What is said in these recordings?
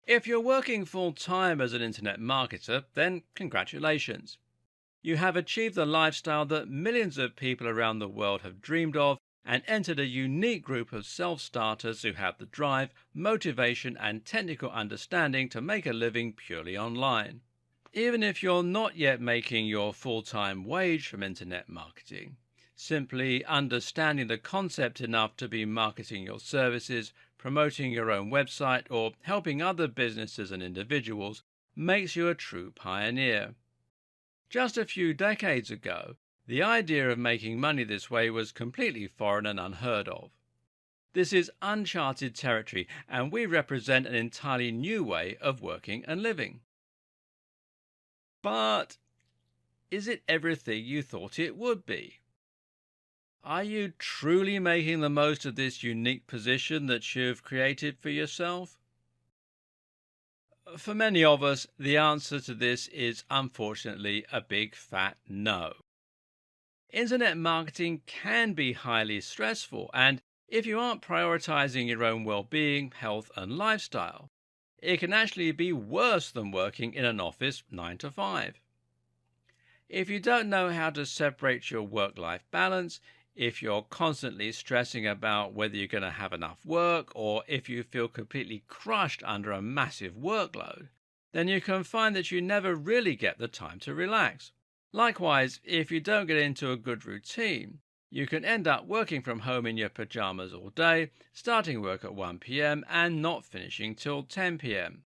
If you're working full time as an internet marketer, then congratulations. You have achieved the lifestyle that millions of people around the world have dreamed of and entered a unique group of self starters who have the drive, motivation, and technical understanding to make a living purely online. Even if you're not yet making your full time wage from internet marketing, simply understanding the concept enough to be marketing your services, promoting your own website, or helping other businesses and individuals makes you a true pioneer. Just a few decades ago, the idea of making money this way was completely foreign and unheard of. This is uncharted territory, and we represent an entirely new way of working and living. But is it everything you thought it would be? Are you truly making the most of this unique position that you've created for yourself? For many of us, the answer to this is unfortunately a big fat no. Internet marketing can be highly stressful, and if you aren't prioritizing your own well being, health, and lifestyle, it can actually be worse than working in an office 9 to 5. If you don't know how to separate your work life balance, if you're constantly stressing about whether you're going to have enough work, or if you feel completely crushed under a massive workload, then you can find that you never really get the time to relax. Likewise, if you don't get into a good routine, you can end up working from home in your pajamas all day, starting work at 1 p.m. and not finishing till 10 p.m.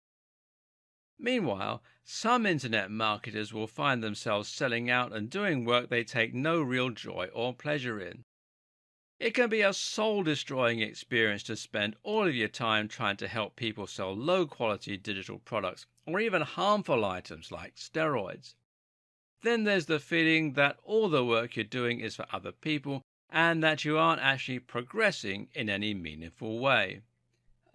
Meanwhile, some internet marketers will find themselves selling out and doing work they take no real joy or pleasure in. It can be a soul destroying experience to spend all of your time trying to help people sell low quality digital products or even harmful items like steroids. Then there's the feeling that all the work you're doing is for other people and that you aren't actually progressing in any meaningful way.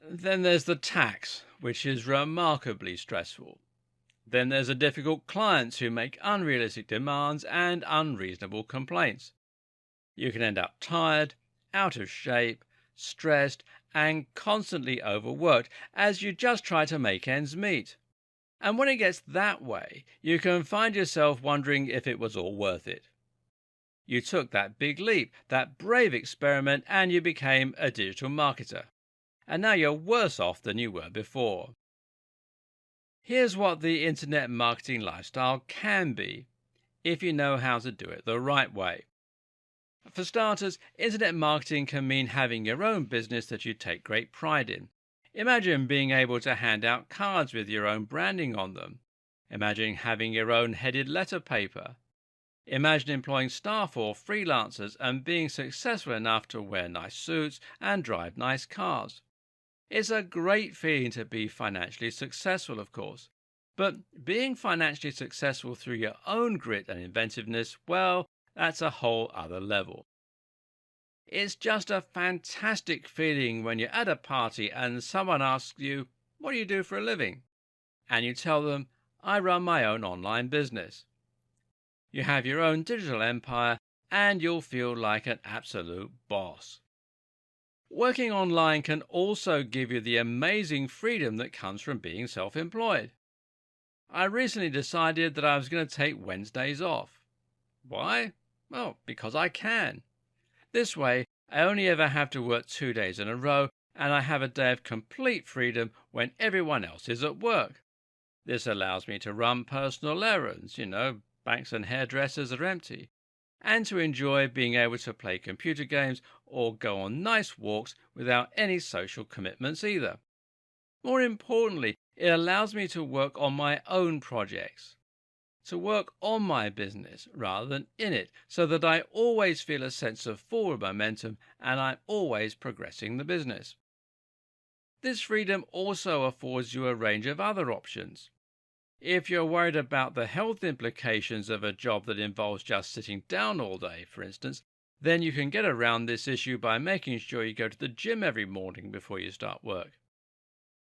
Then there's the tax, which is remarkably stressful. Then there's the difficult clients who make unrealistic demands and unreasonable complaints. You can end up tired, out of shape, stressed, and constantly overworked as you just try to make ends meet. And when it gets that way, you can find yourself wondering if it was all worth it. You took that big leap, that brave experiment, and you became a digital marketer. And now you're worse off than you were before. Here's what the internet marketing lifestyle can be, if you know how to do it the right way. For starters, internet marketing can mean having your own business that you take great pride in. Imagine being able to hand out cards with your own branding on them. Imagine having your own headed letter paper. Imagine employing staff or freelancers and being successful enough to wear nice suits and drive nice cars. It's a great feeling to be financially successful, of course. But being financially successful through your own grit and inventiveness, well, that's a whole other level. It's just a fantastic feeling when you're at a party and someone asks you, "What do you do for a living?" And you tell them, "I run my own online business." You have your own digital empire and you'll feel like an absolute boss. Working online can also give you the amazing freedom that comes from being self-employed. I recently decided that I was going to take Wednesdays off. Why? Well, because I can. This way, I only ever have to work 2 days in a row, and I have a day of complete freedom when everyone else is at work. This allows me to run personal errands, banks and hairdressers are empty, and to enjoy being able to play computer games or go on nice walks without any social commitments either. More importantly, it allows me to work on my own projects, to work on my business rather than in it, so that I always feel a sense of forward momentum and I'm always progressing the business. This freedom also affords you a range of other options. If you're worried about the health implications of a job that involves just sitting down all day, for instance, then you can get around this issue by making sure you go to the gym every morning before you start work.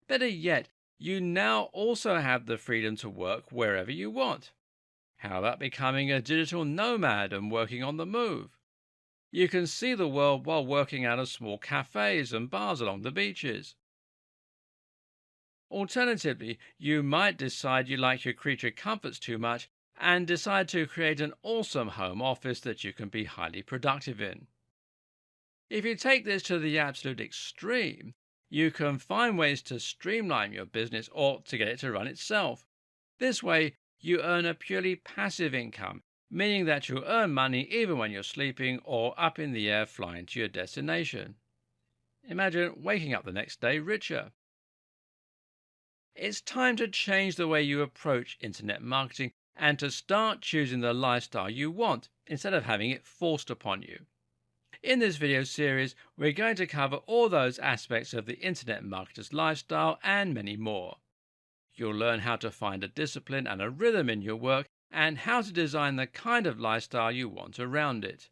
Better yet, you now also have the freedom to work wherever you want. How about becoming a digital nomad and working on the move? You can see the world while working out of small cafes and bars along the beaches. Alternatively, you might decide you like your creature comforts too much and decide to create an awesome home office that you can be highly productive in. If you take this to the absolute extreme, you can find ways to streamline your business or to get it to run itself. This way, you earn a purely passive income, meaning that you earn money even when you're sleeping or up in the air flying to your destination. Imagine waking up the next day richer. It's time to change the way you approach internet marketing and to start choosing the lifestyle you want instead of having it forced upon you. In this video series, we're going to cover all those aspects of the internet marketer's lifestyle and many more. You'll learn how to find a discipline and a rhythm in your work and how to design the kind of lifestyle you want around it.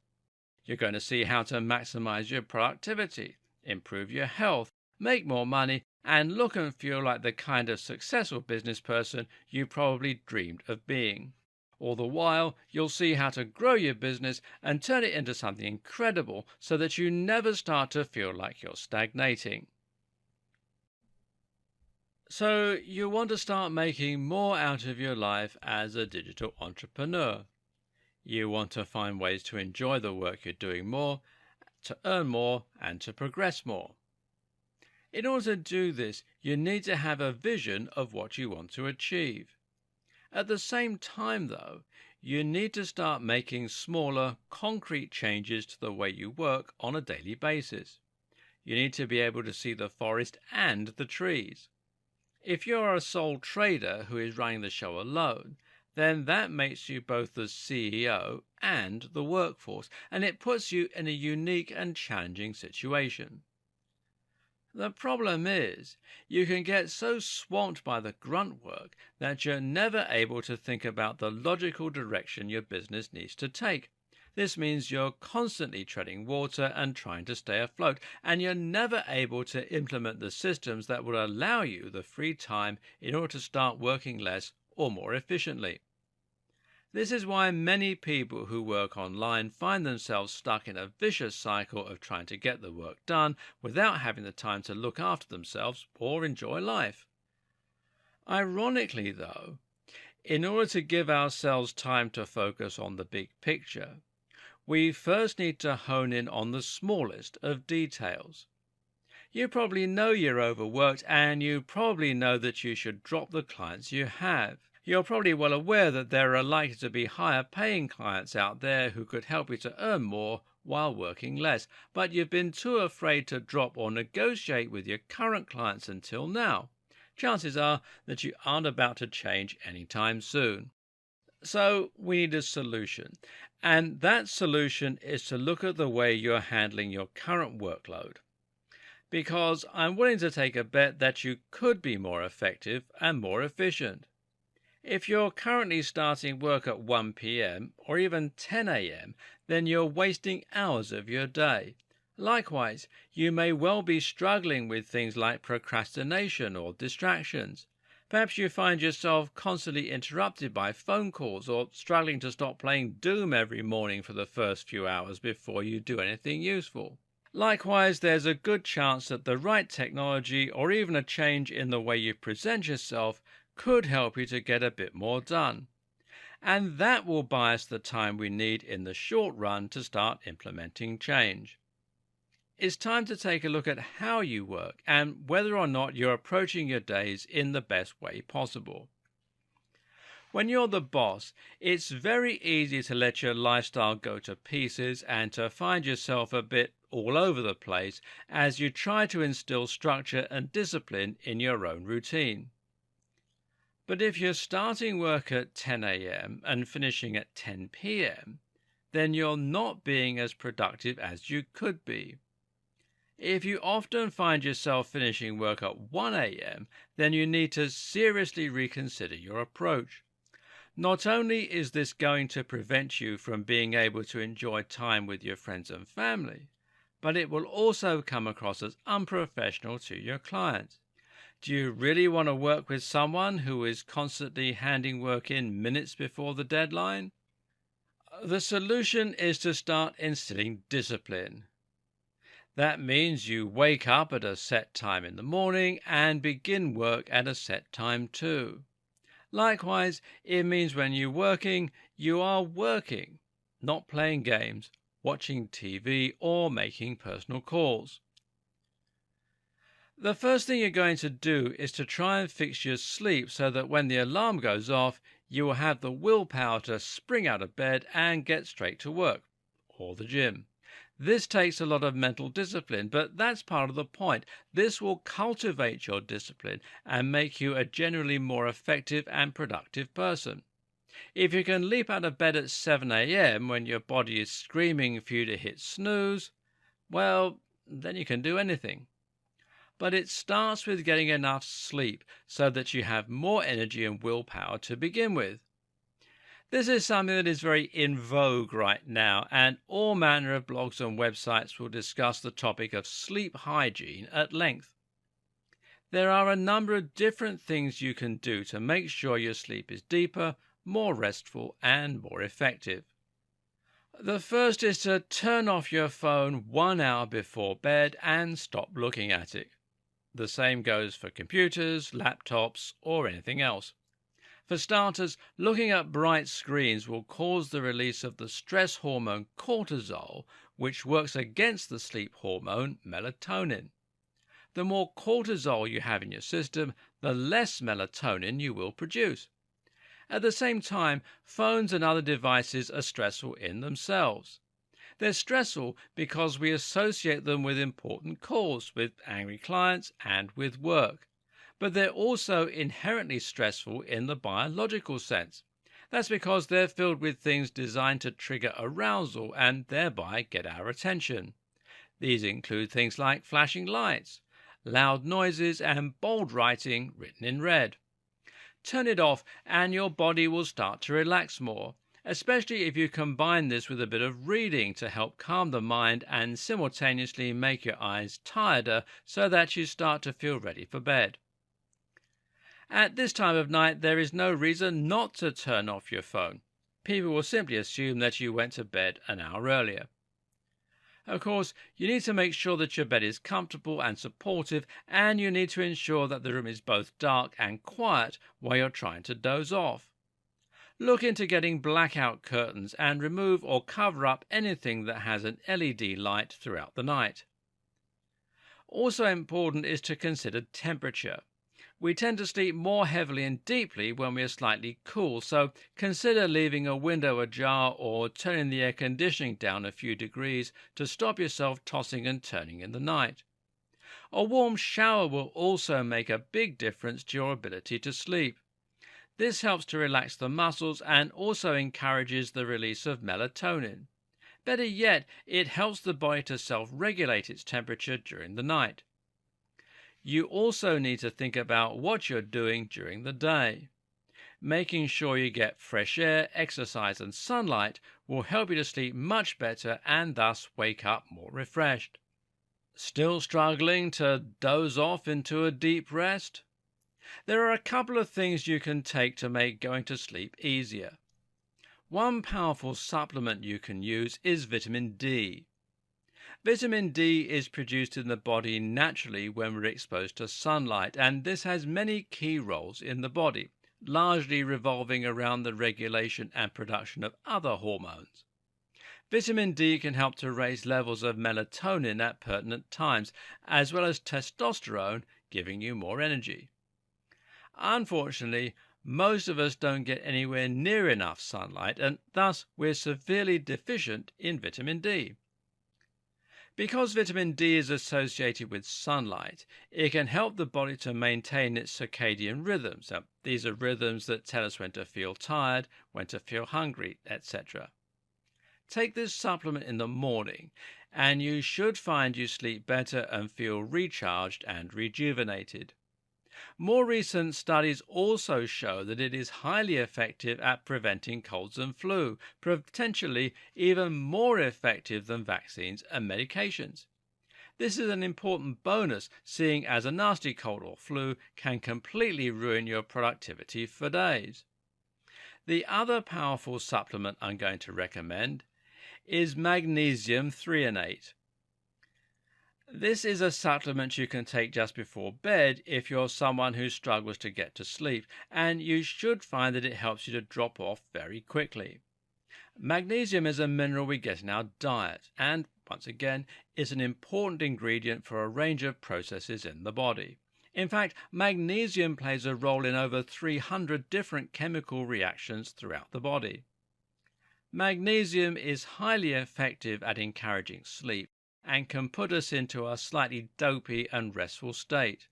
You're going to see how to maximize your productivity, improve your health, make more money, and look and feel like the kind of successful business person you probably dreamed of being. All the while, you'll see how to grow your business and turn it into something incredible so that you never start to feel like you're stagnating. So, you want to start making more out of your life as a digital entrepreneur. You want to find ways to enjoy the work you're doing more, to earn more, and to progress more. In order to do this, you need to have a vision of what you want to achieve. At the same time, though, you need to start making smaller, concrete changes to the way you work on a daily basis. You need to be able to see the forest and the trees. If you're a sole trader who is running the show alone, then that makes you both the CEO and the workforce, and it puts you in a unique and challenging situation. The problem is, you can get so swamped by the grunt work that you're never able to think about the logical direction your business needs to take. This means you're constantly treading water and trying to stay afloat, and you're never able to implement the systems that will allow you the free time in order to start working less or more efficiently. This is why many people who work online find themselves stuck in a vicious cycle of trying to get the work done without having the time to look after themselves or enjoy life. Ironically, though, in order to give ourselves time to focus on the big picture, we first need to hone in on the smallest of details. You probably know you're overworked, and you probably know that you should drop the clients you have. You're probably well aware that there are likely to be higher paying clients out there who could help you to earn more while working less, but you've been too afraid to drop or negotiate with your current clients until now. Chances are that you aren't about to change anytime soon. So we need a solution, and that solution is to look at the way you're handling your current workload. Because I'm willing to take a bet that you could be more effective and more efficient. If you're currently starting work at 1 p.m. or even 10 a.m., then you're wasting hours of your day. Likewise, you may well be struggling with things like procrastination or distractions. Perhaps you find yourself constantly interrupted by phone calls or struggling to stop playing Doom every morning for the first few hours before you do anything useful. Likewise, there's a good chance that the right technology or even a change in the way you present yourself could help you to get a bit more done. And that will buy us the time we need in the short run to start implementing change. It's time to take a look at how you work and whether or not you're approaching your days in the best way possible. When you're the boss, it's very easy to let your lifestyle go to pieces and to find yourself a bit all over the place as you try to instill structure and discipline in your own routine. But if you're starting work at 10 a.m. and finishing at 10 p.m., then you're not being as productive as you could be. If you often find yourself finishing work at 1 a.m., then you need to seriously reconsider your approach. Not only is this going to prevent you from being able to enjoy time with your friends and family, but it will also come across as unprofessional to your clients. Do you really want to work with someone who is constantly handing work in minutes before the deadline? The solution is to start instilling discipline. That means you wake up at a set time in the morning and begin work at a set time too. Likewise, it means when you're working, you are working, not playing games, watching TV, or making personal calls. The first thing you're going to do is to try and fix your sleep so that when the alarm goes off, you will have the willpower to spring out of bed and get straight to work or the gym. This takes a lot of mental discipline, but that's part of the point. This will cultivate your discipline and make you a generally more effective and productive person. If you can leap out of bed at 7 a.m. when your body is screaming for you to hit snooze, well, then you can do anything. But it starts with getting enough sleep so that you have more energy and willpower to begin with. This is something that is very in vogue right now, and all manner of blogs and websites will discuss the topic of sleep hygiene at length. There are a number of different things you can do to make sure your sleep is deeper, more restful, and more effective. The first is to turn off your phone 1 hour before bed and stop looking at it. The same goes for computers, laptops, or anything else. For starters, looking at bright screens will cause the release of the stress hormone cortisol, which works against the sleep hormone melatonin. The more cortisol you have in your system, the less melatonin you will produce. At the same time, phones and other devices are stressful in themselves. They're stressful because we associate them with important calls, with angry clients, and with work. But they're also inherently stressful in the biological sense. That's because they're filled with things designed to trigger arousal and thereby get our attention. These include things like flashing lights, loud noises, and bold writing written in red. Turn it off and your body will start to relax more, especially if you combine this with a bit of reading to help calm the mind and simultaneously make your eyes tireder so that you start to feel ready for bed. At this time of night, there is no reason not to turn off your phone. People will simply assume that you went to bed an hour earlier. Of course, you need to make sure that your bed is comfortable and supportive, and you need to ensure that the room is both dark and quiet while you're trying to doze off. Look into getting blackout curtains and remove or cover up anything that has an LED light throughout the night. Also important is to consider temperature. We tend to sleep more heavily and deeply when we are slightly cool, so consider leaving a window ajar or turning the air conditioning down a few degrees to stop yourself tossing and turning in the night. A warm shower will also make a big difference to your ability to sleep. This helps to relax the muscles and also encourages the release of melatonin. Better yet, it helps the body to self-regulate its temperature during the night. You also need to think about what you're doing during the day. Making sure you get fresh air, exercise, and sunlight will help you to sleep much better and thus wake up more refreshed. Still struggling to doze off into a deep rest? There are a couple of things you can take to make going to sleep easier. One powerful supplement you can use is vitamin D. Vitamin D is produced in the body naturally when we're exposed to sunlight, and this has many key roles in the body, largely revolving around the regulation and production of other hormones. Vitamin D can help to raise levels of melatonin at pertinent times, as well as testosterone, giving you more energy. Unfortunately, most of us don't get anywhere near enough sunlight, and thus we're severely deficient in vitamin D. Because vitamin D is associated with sunlight, it can help the body to maintain its circadian rhythms. Now, these are rhythms that tell us when to feel tired, when to feel hungry, etc. Take this supplement in the morning, and you should find you sleep better and feel recharged and rejuvenated. More recent studies also show that it is highly effective at preventing colds and flu, potentially even more effective than vaccines and medications. This is an important bonus, seeing as a nasty cold or flu can completely ruin your productivity for days. The other powerful supplement I'm going to recommend is magnesium threonate. This is a supplement you can take just before bed if you're someone who struggles to get to sleep, and you should find that it helps you to drop off very quickly. Magnesium is a mineral we get in our diet, and once again, is an important ingredient for a range of processes in the body. In fact, magnesium plays a role in over 300 different chemical reactions throughout the body. Magnesium is highly effective at encouraging sleep and can put us into a slightly dopey and restful state.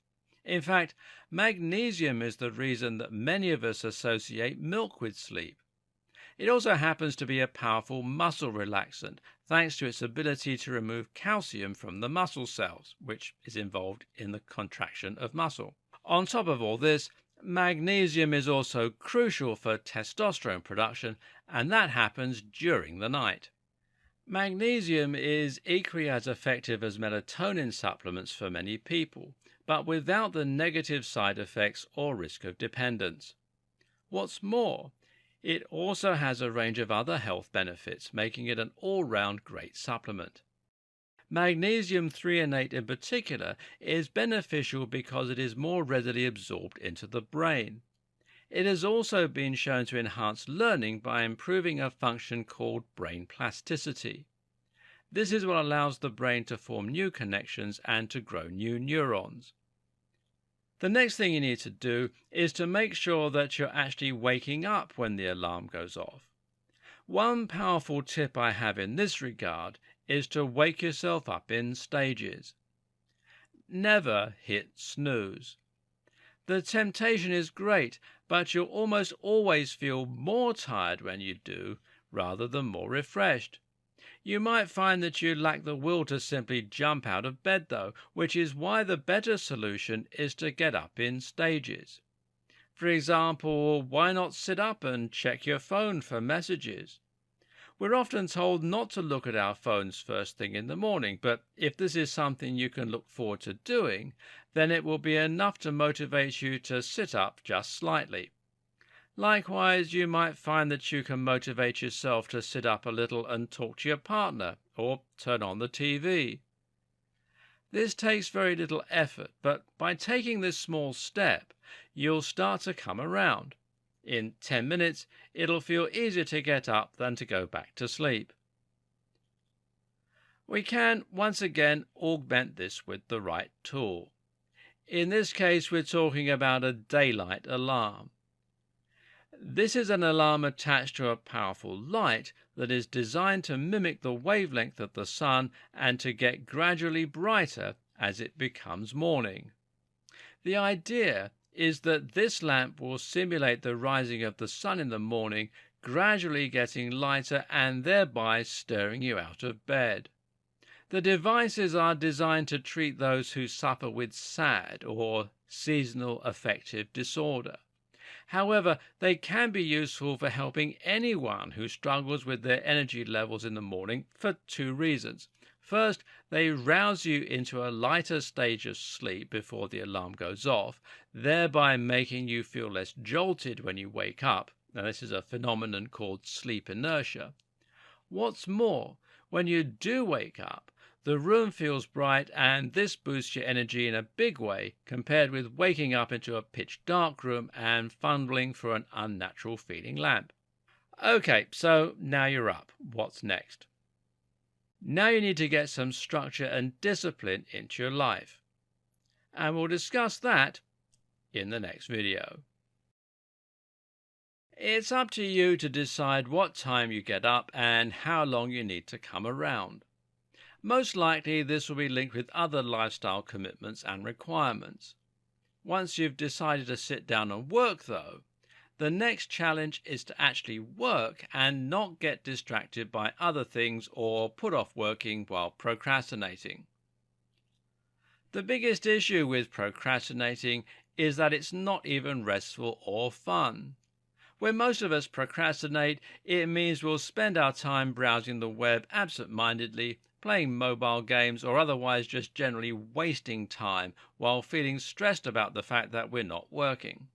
In fact, magnesium is the reason that many of us associate milk with sleep. It also happens to be a powerful muscle relaxant, thanks to its ability to remove calcium from the muscle cells, which is involved in the contraction of muscle. On top of all this, magnesium is also crucial for testosterone production, and that happens during the night. Magnesium is equally as effective as melatonin supplements for many people, but without the negative side effects or risk of dependence. What's more, it also has a range of other health benefits, making it an all-round great supplement. Magnesium threonate in particular is beneficial because it is more readily absorbed into the brain. It has also been shown to enhance learning by improving a function called brain plasticity. This is what allows the brain to form new connections and to grow new neurons. The next thing you need to do is to make sure that you're actually waking up when the alarm goes off. One powerful tip I have in this regard is to wake yourself up in stages. Never hit snooze. The temptation is great, but you'll almost always feel more tired when you do, rather than more refreshed. You might find that you lack the will to simply jump out of bed though, which is why the better solution is to get up in stages. For example, why not sit up and check your phone for messages? We're often told not to look at our phones first thing in the morning, but if this is something you can look forward to doing, then it will be enough to motivate you to sit up just slightly. Likewise, you might find that you can motivate yourself to sit up a little and talk to your partner, or turn on the TV. This takes very little effort, but by taking this small step, you'll start to come around. In 10 minutes, it'll feel easier to get up than to go back to sleep. We can, once again, augment this with the right tool. In this case, we're talking about a daylight alarm. This is an alarm attached to a powerful light that is designed to mimic the wavelength of the sun and to get gradually brighter as it becomes morning. The idea is that this lamp will simulate the rising of the sun in the morning, gradually getting lighter and thereby stirring you out of bed. The devices are designed to treat those who suffer with SAD or seasonal affective disorder. However, they can be useful for helping anyone who struggles with their energy levels in the morning for two reasons. First, they rouse you into a lighter stage of sleep before the alarm goes off, thereby making you feel less jolted when you wake up. Now, this is a phenomenon called sleep inertia. What's more, when you do wake up, the room feels bright, and this boosts your energy in a big way compared with waking up into a pitch dark room and fumbling for an unnatural feeling lamp. Okay, so now you're up. What's next? Now you need to get some structure and discipline into your life. And we'll discuss that in the next video. It's up to you to decide what time you get up and how long you need to come around. Most likely this will be linked with other lifestyle commitments and requirements. Once you've decided to sit down and work though, the next challenge is to actually work and not get distracted by other things or put off working while procrastinating. The biggest issue with procrastinating is that it's not even restful or fun. When most of us procrastinate, it means we'll spend our time browsing the web absent-mindedly, playing mobile games, or otherwise just generally wasting time while feeling stressed about the fact that we're not working.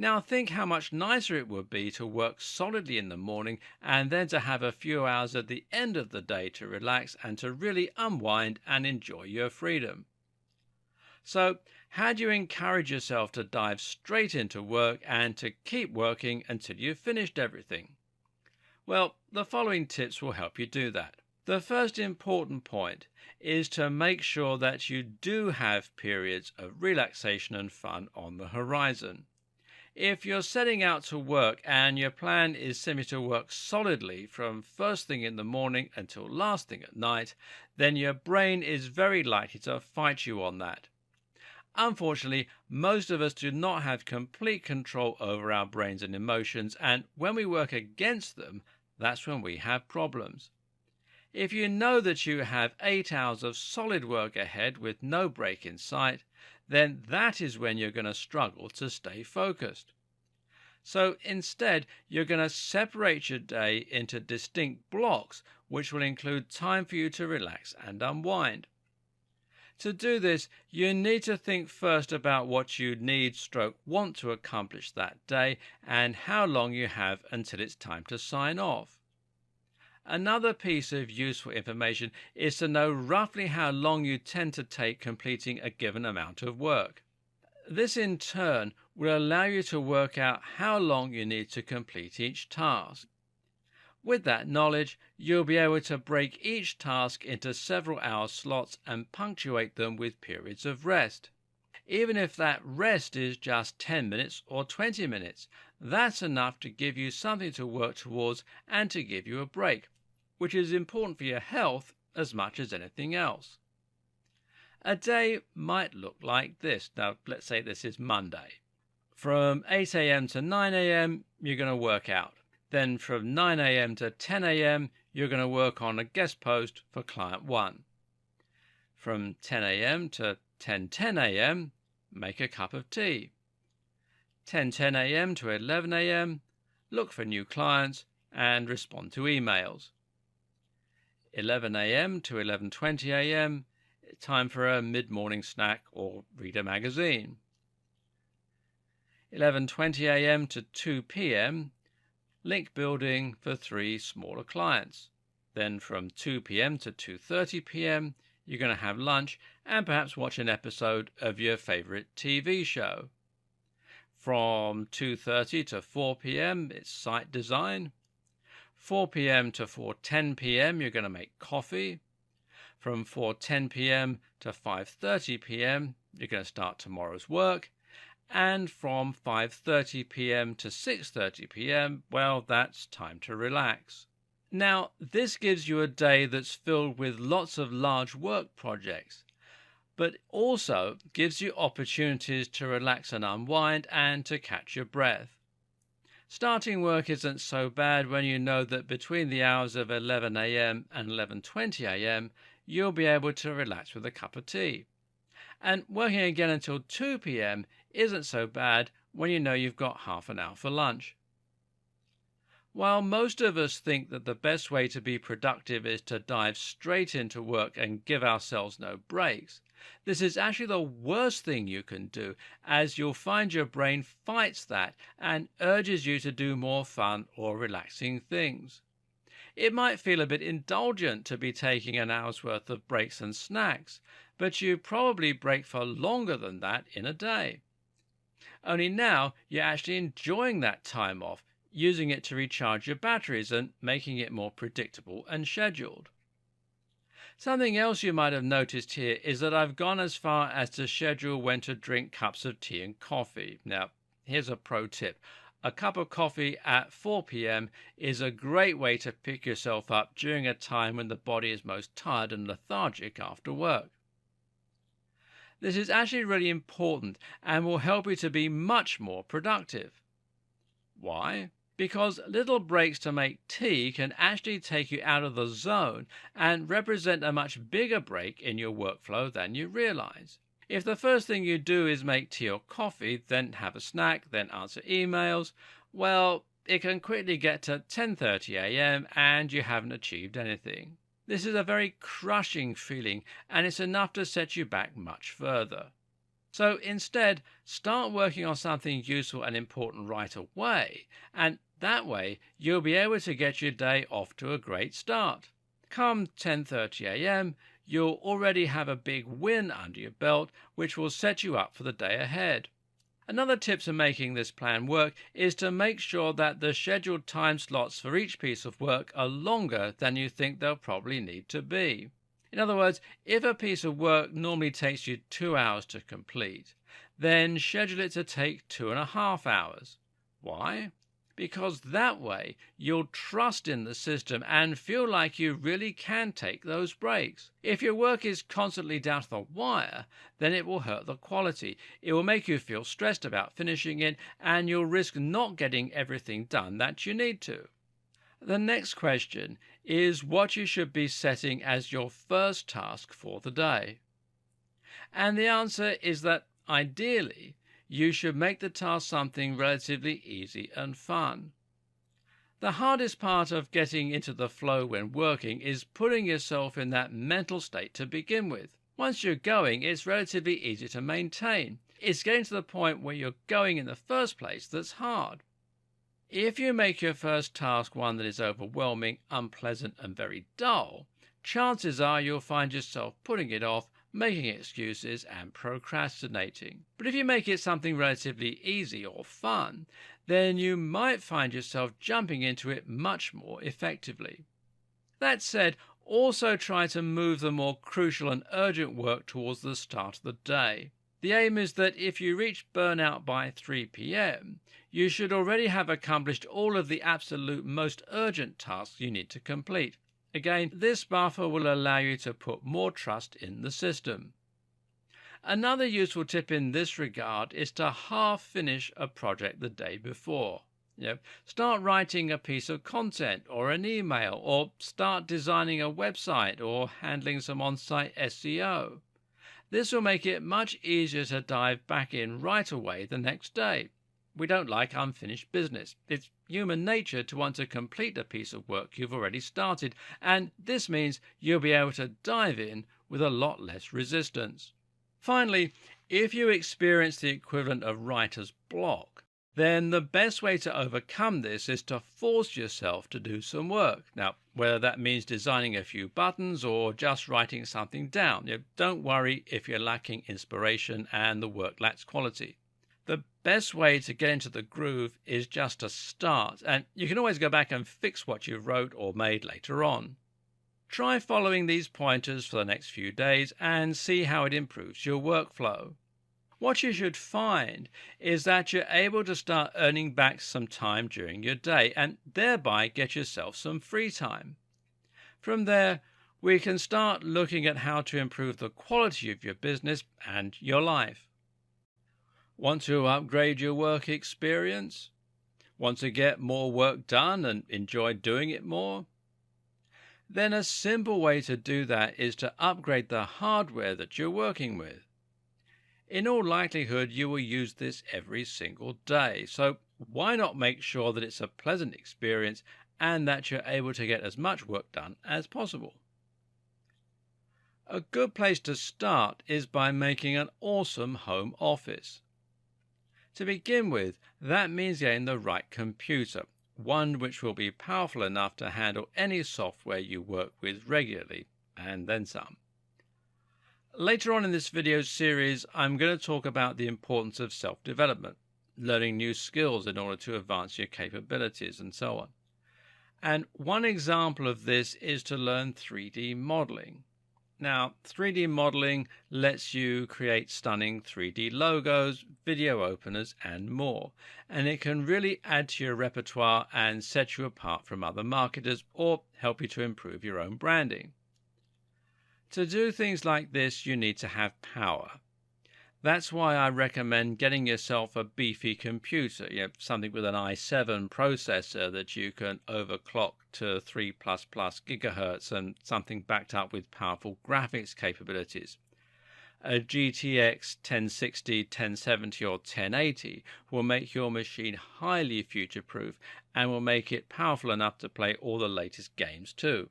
Now think how much nicer it would be to work solidly in the morning and then to have a few hours at the end of the day to relax and to really unwind and enjoy your freedom. So, how do you encourage yourself to dive straight into work and to keep working until you've finished everything? Well, the following tips will help you do that. The first important point is to make sure that you do have periods of relaxation and fun on the horizon. If you're setting out to work and your plan is simply to work solidly from first thing in the morning until last thing at night, then your brain is very likely to fight you on that. Unfortunately, most of us do not have complete control over our brains and emotions, and when we work against them, that's when we have problems. If you know that you have 8 hours of solid work ahead with no break in sight, then that is when you're going to struggle to stay focused. So instead, you're going to separate your day into distinct blocks, which will include time for you to relax and unwind. To do this, you need to think first about what you want to accomplish that day and how long you have until it's time to sign off. Another piece of useful information is to know roughly how long you tend to take completing a given amount of work. This in turn will allow you to work out how long you need to complete each task. With that knowledge, you'll be able to break each task into several hour slots and punctuate them with periods of rest. Even if that rest is just 10 minutes or 20 minutes, that's enough to give you something to work towards and to give you a break, which is important for your health as much as anything else. A day might look like this. Now, let's say this is Monday. From 8 a.m. to 9 a.m., you're going to work out. Then from 9 a.m. to 10 a.m., you're going to work on a guest post for client 1. From 10 a.m. to 10:10 a.m., make a cup of tea. 10:10 a.m. to 11 a.m., look for new clients and respond to emails. 11 a.m. to 11:20 a.m., time for a mid-morning snack or read a magazine. 11:20 a.m. to 2 p.m., link building for 3 smaller clients. Then from 2 p.m. to 2:30 p.m., you're going to have lunch and perhaps watch an episode of your favorite TV show. From 2:30 to 4 p.m., it's site design. 4 p.m. to 4:10 p.m., you're going to make coffee. From 4:10 p.m. to 5:30 p.m., you're going to start tomorrow's work. And from 5:30 p.m. to 6:30 p.m., well, that's time to relax. Now, this gives you a day that's filled with lots of large work projects, but also gives you opportunities to relax and unwind and to catch your breath. Starting work isn't so bad when you know that between the hours of 11 a.m. and 11:20 a.m., you'll be able to relax with a cup of tea. And working again until 2 p.m. isn't so bad when you know you've got half an hour for lunch. While most of us think that the best way to be productive is to dive straight into work and give ourselves no breaks, this is actually the worst thing you can do, as you'll find your brain fights that and urges you to do more fun or relaxing things. It might feel a bit indulgent to be taking an hour's worth of breaks and snacks, but you probably break for longer than that in a day. Only now you're actually enjoying that time off, using it to recharge your batteries and making it more predictable and scheduled. Something else you might have noticed here is that I've gone as far as to schedule when to drink cups of tea and coffee. Now, here's a pro tip. A cup of coffee at 4 p.m. is a great way to pick yourself up during a time when the body is most tired and lethargic after work. This is actually really important and will help you to be much more productive. Why? Because little breaks to make tea can actually take you out of the zone and represent a much bigger break in your workflow than you realize. If the first thing you do is make tea or coffee, then have a snack, then answer emails, well, it can quickly get to 10:30 a.m. and you haven't achieved anything. This is a very crushing feeling, and it's enough to set you back much further. So instead, start working on something useful and important right away, and that way you'll be able to get your day off to a great start. Come 10:30 a.m., you'll already have a big win under your belt, which will set you up for the day ahead. Another tip to making this plan work is to make sure that the scheduled time slots for each piece of work are longer than you think they'll probably need to be. In other words, if a piece of work normally takes you 2 hours to complete, then schedule it to take 2.5 hours. Why? Because that way you'll trust in the system and feel like you really can take those breaks. If your work is constantly down to the wire, then it will hurt the quality. It will make you feel stressed about finishing it, and you'll risk not getting everything done that you need to. The next question is what you should be setting as your first task for the day. And the answer is that ideally, you should make the task something relatively easy and fun. The hardest part of getting into the flow when working is putting yourself in that mental state to begin with. Once you're going, it's relatively easy to maintain. It's getting to the point where you're going in the first place that's hard. If you make your first task one that is overwhelming, unpleasant, and very dull, chances are you'll find yourself putting it off, making excuses, and procrastinating. But if you make it something relatively easy or fun, then you might find yourself jumping into it much more effectively. That said, also try to move the more crucial and urgent work towards the start of the day. The aim is that if you reach burnout by 3 p.m., you should already have accomplished all of the absolute most urgent tasks you need to complete. Again, this buffer will allow you to put more trust in the system. Another useful tip in this regard is to half finish a project the day before. Start writing a piece of content or an email, or start designing a website or handling some on-site SEO. This will make it much easier to dive back in right away the next day. We don't like unfinished business. It's human nature to want to complete a piece of work you've already started, and this means you'll be able to dive in with a lot less resistance. Finally, if you experience the equivalent of writer's block, then the best way to overcome this is to force yourself to do some work. Now, whether that means designing a few buttons or just writing something down, don't worry if you're lacking inspiration and the work lacks quality. The best way to get into the groove is just to start, and you can always go back and fix what you wrote or made later on. Try following these pointers for the next few days and see how it improves your workflow. What you should find is that you're able to start earning back some time during your day and thereby get yourself some free time. From there, we can start looking at how to improve the quality of your business and your life. Want to upgrade your work experience? Want to get more work done and enjoy doing it more? Then a simple way to do that is to upgrade the hardware that you're working with. In all likelihood, you will use this every single day, so why not make sure that it's a pleasant experience and that you're able to get as much work done as possible? A good place to start is by making an awesome home office. To begin with, that means getting the right computer, one which will be powerful enough to handle any software you work with regularly, and then some. Later on in this video series, I'm going to talk about the importance of self-development, learning new skills in order to advance your capabilities, and so on. And one example of this is to learn 3D modeling. Now, 3D modeling lets you create stunning 3D logos, video openers, and more. And it can really add to your repertoire and set you apart from other marketers or help you to improve your own branding. To do things like this, you need to have power. That's why I recommend getting yourself a beefy computer, something with an i7 processor that you can overclock to 3++ gigahertz and something backed up with powerful graphics capabilities. A GTX 1060, 1070 or 1080 will make your machine highly future-proof and will make it powerful enough to play all the latest games too.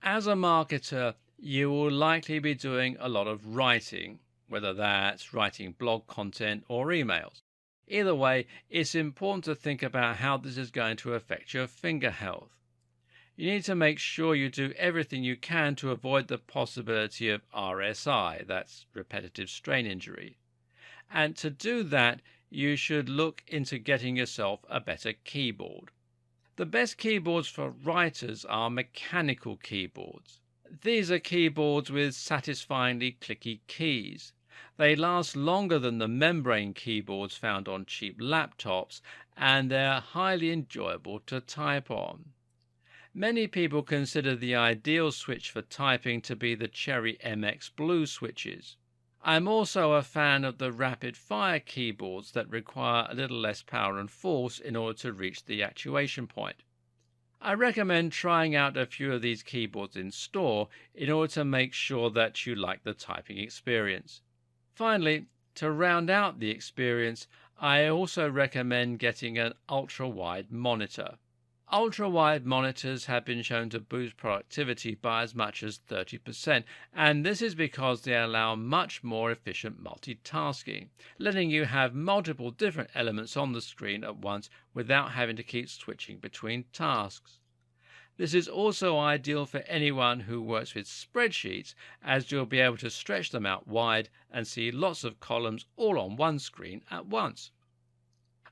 As a marketer, you will likely be doing a lot of writing. whether that's writing blog content or emails. Either way, it's important to think about how this is going to affect your finger health. You need to make sure you do everything you can to avoid the possibility of RSI, that's repetitive strain injury. And to do that, you should look into getting yourself a better keyboard. The best keyboards for writers are mechanical keyboards. These are keyboards with satisfyingly clicky keys. They last longer than the membrane keyboards found on cheap laptops, and they're highly enjoyable to type on. Many people consider the ideal switch for typing to be the Cherry MX Blue switches. I'm also a fan of the rapid-fire keyboards that require a little less power and force in order to reach the actuation point. I recommend trying out a few of these keyboards in store in order to make sure that you like the typing experience. Finally, to round out the experience, I also recommend getting an ultra-wide monitor. Ultra-wide monitors have been shown to boost productivity by as much as 30%, and this is because they allow much more efficient multitasking, letting you have multiple different elements on the screen at once without having to keep switching between tasks. This is also ideal for anyone who works with spreadsheets, as you'll be able to stretch them out wide and see lots of columns all on one screen at once.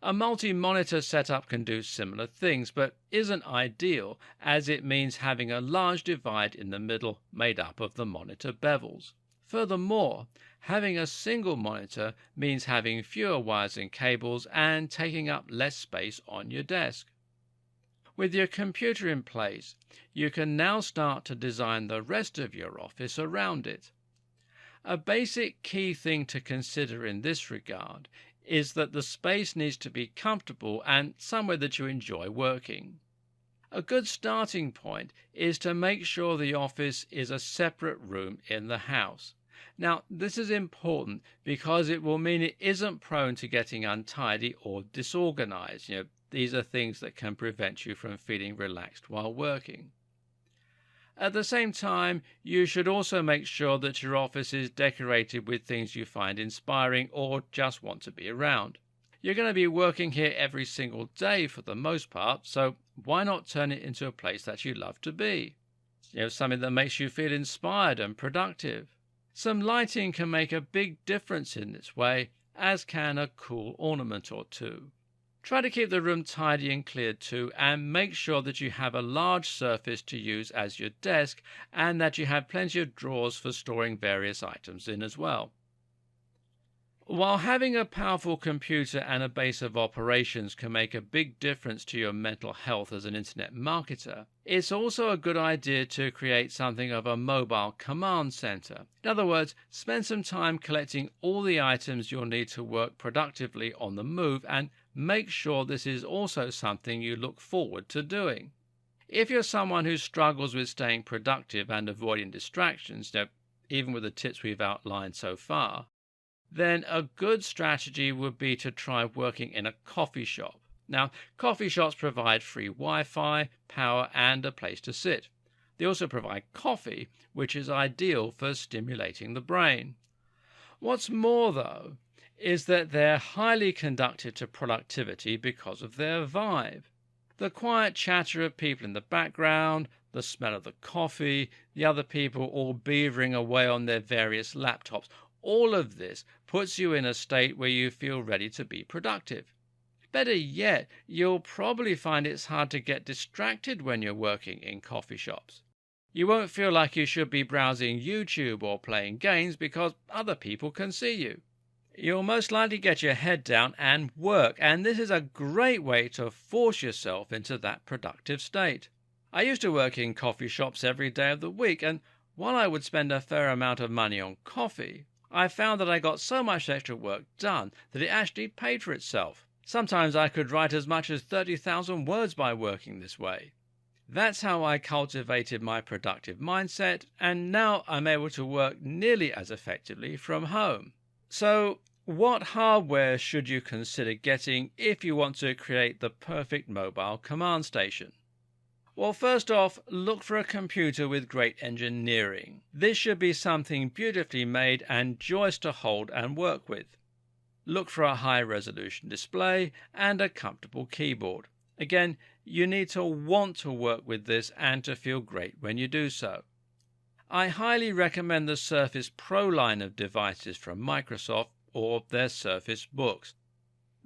A multi-monitor setup can do similar things, but isn't ideal, as it means having a large divide in the middle made up of the monitor bevels. Furthermore, having a single monitor means having fewer wires and cables and taking up less space on your desk. With your computer in place, you can now start to design the rest of your office around it. A basic key thing to consider in this regard is that the space needs to be comfortable and somewhere that you enjoy working. A good starting point is to make sure the office is a separate room in the house. Now, this is important because it will mean it isn't prone to getting untidy or disorganized. These are things that can prevent you from feeling relaxed while working. At the same time, you should also make sure that your office is decorated with things you find inspiring or just want to be around. You're going to be working here every single day for the most part, so why not turn it into a place that you love to be? Something that makes you feel inspired and productive. Some lighting can make a big difference in this way, as can a cool ornament or two. Try to keep the room tidy and cleared too, and make sure that you have a large surface to use as your desk and that you have plenty of drawers for storing various items in as well. While having a powerful computer and a base of operations can make a big difference to your mental health as an internet marketer, it's also a good idea to create something of a mobile command center. In other words, spend some time collecting all the items you'll need to work productively on the move, and make sure this is also something you look forward to doing. If you're someone who struggles with staying productive and avoiding distractions, even with the tips we've outlined so far, then a good strategy would be to try working in a coffee shop. Now, coffee shops provide free Wi-Fi, power, and a place to sit. They also provide coffee, which is ideal for stimulating the brain. What's more, though, is that they're highly conducive to productivity because of their vibe. The quiet chatter of people in the background, the smell of the coffee, the other people all beavering away on their various laptops, all of this puts you in a state where you feel ready to be productive. Better yet, you'll probably find it's hard to get distracted when you're working in coffee shops. You won't feel like you should be browsing YouTube or playing games because other people can see you. You'll most likely get your head down and work, and this is a great way to force yourself into that productive state. I used to work in coffee shops every day of the week, and while I would spend a fair amount of money on coffee, I found that I got so much extra work done that it actually paid for itself. Sometimes I could write as much as 30,000 words by working this way. That's how I cultivated my productive mindset, and now I'm able to work nearly as effectively from home. So, what hardware should you consider getting if you want to create the perfect mobile command station? Well, first off, look for a computer with great engineering. This should be something beautifully made and joyous to hold and work with. Look for a high resolution display and a comfortable keyboard. Again, you need to want to work with this and to feel great when you do so. I highly recommend the Surface Pro line of devices from Microsoft or their Surface Books.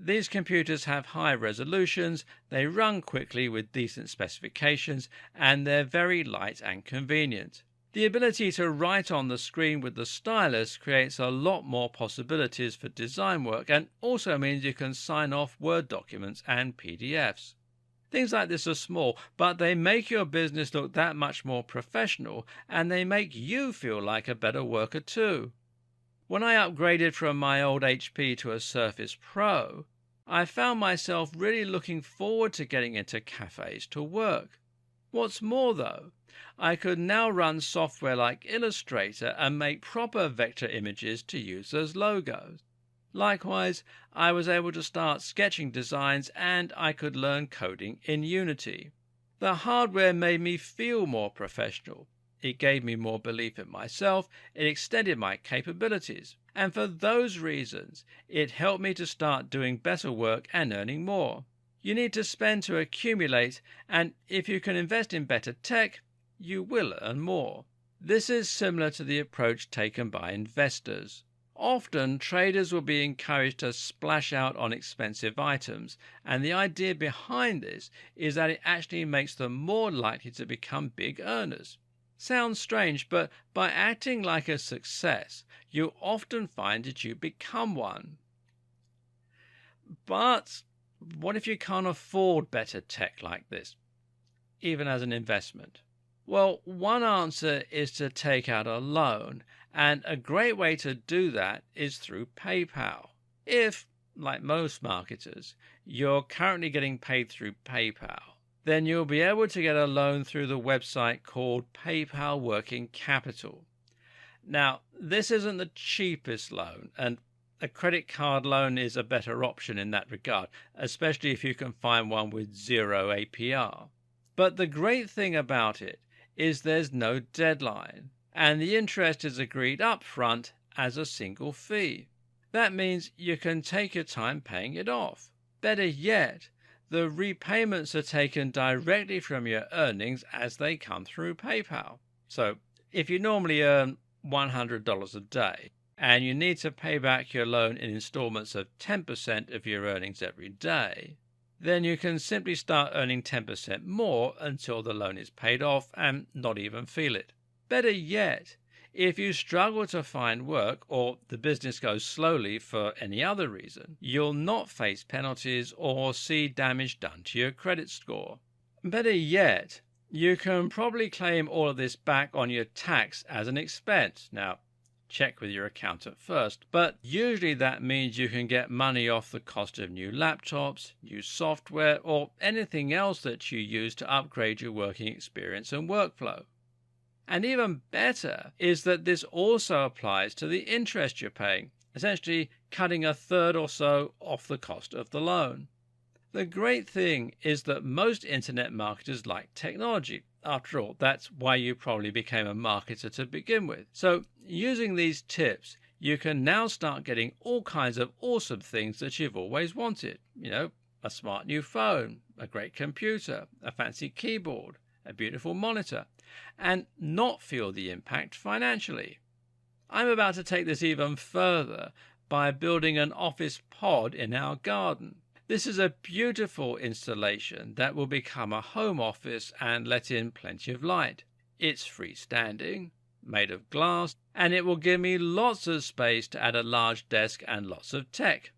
These computers have high resolutions, they run quickly with decent specifications, and they're very light and convenient. The ability to write on the screen with the stylus creates a lot more possibilities for design work and also means you can sign off Word documents and PDFs. Things like this are small, but they make your business look that much more professional and they make you feel like a better worker too. When I upgraded from my old HP to a Surface Pro, I found myself really looking forward to getting into cafes to work. What's more though, I could now run software like Illustrator and make proper vector images to use as logos. Likewise, I was able to start sketching designs and I could learn coding in Unity. The hardware made me feel more professional. It gave me more belief in myself, it extended my capabilities, and for those reasons, it helped me to start doing better work and earning more. You need to spend to accumulate, and if you can invest in better tech, you will earn more. This is similar to the approach taken by investors. Often, traders will be encouraged to splash out on expensive items, and the idea behind this is that it actually makes them more likely to become big earners. Sounds strange, but by acting like a success, you often find that you become one. But what if you can't afford better tech like this, even as an investment? Well, one answer is to take out a loan, and a great way to do that is through PayPal. If, like most marketers, you're currently getting paid through PayPal, then you'll be able to get a loan through the website called PayPal Working Capital. Now, this isn't the cheapest loan, and a credit card loan is a better option in that regard, especially if you can find one with zero APR. But the great thing about it is there's no deadline, and the interest is agreed up front as a single fee. That means you can take your time paying it off. Better yet, the repayments are taken directly from your earnings as they come through PayPal. So if you normally earn $100 a day and you need to pay back your loan in installments of 10% of your earnings every day, then you can simply start earning 10% more until the loan is paid off and not even feel it. Better yet, if you struggle to find work or the business goes slowly for any other reason, you'll not face penalties or see damage done to your credit score. Better yet, you can probably claim all of this back on your tax as an expense. Now, check with your accountant first, but usually that means you can get money off the cost of new laptops, new software, or anything else that you use to upgrade your working experience and workflow. And even better is that this also applies to the interest you're paying, essentially cutting a third or so off the cost of the loan. The great thing is that most internet marketers like technology. After all, that's why you probably became a marketer to begin with. So using these tips, you can now start getting all kinds of awesome things that you've always wanted. A smart new phone, a great computer, a fancy keyboard, a beautiful monitor, and not feel the impact financially. I'm about to take this even further by building an office pod in our garden. This is a beautiful installation that will become a home office and let in plenty of light. It's freestanding, made of glass, and it will give me lots of space to add a large desk and lots of tech.